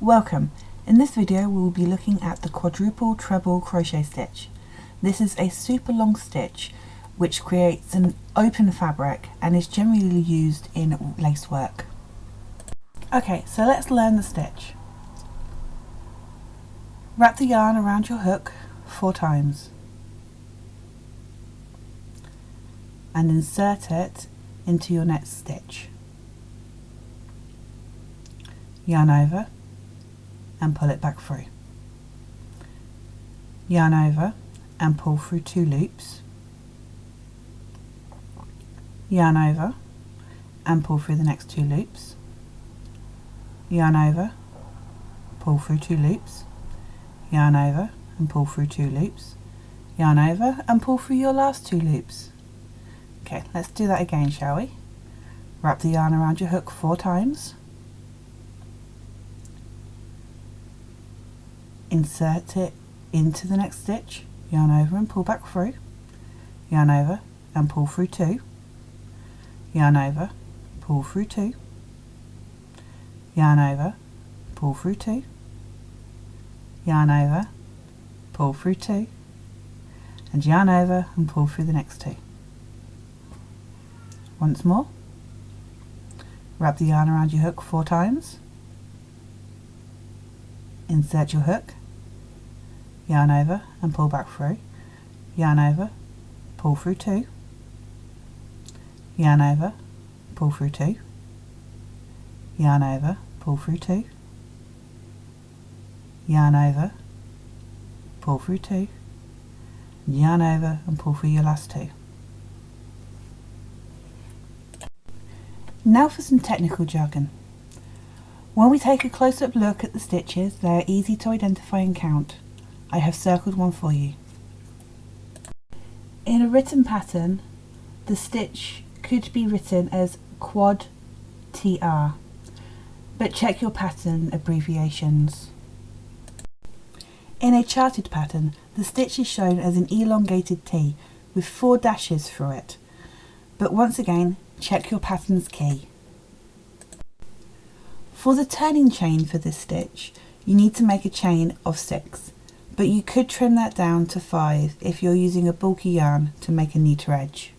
Welcome! In this video we will be looking at the quadruple treble crochet stitch. This is a super long stitch which creates an open fabric and is generally used in lace work. Okay, so let's learn the stitch. Wrap the yarn around your hook 4 times and insert it into your next stitch. Yarn over and pull it back through. Yarn over and pull through 2 loops. Yarn over and pull through the next 2 loops. Yarn over, pull through 2 loops. Yarn over and pull through 2 loops. Yarn over and pull through your last 2 loops. Okay, let's do that again, shall we? Wrap the yarn around your hook 4 times. Insert it into the next stitch. Yarn over and pull back through. Yarn over and pull through 2. Yarn over, pull through 2. Yarn over, pull through 2. Yarn over, pull through 2. And yarn over and pull through the next 2. Once more. Wrap the yarn around your hook 4 times. Insert your hook. Yarn over and pull back through. Yarn over, pull through 2. Yarn over, pull through 2. Yarn over, pull through 2. Yarn over, pull through 2. Yarn over and pull through your last 2. Now for some technical jargon. When we take a close-up look at the stitches, they are easy to identify and count. I have circled one for you. In a written pattern, the stitch could be written as quad TR, but check your pattern abbreviations. In a charted pattern, the stitch is shown as an elongated T with 4 dashes through it, but once again, check your pattern's key. For the turning chain for this stitch, you need to make a chain of 6, but you could trim that down to 5 if you're using a bulky yarn to make a neater edge.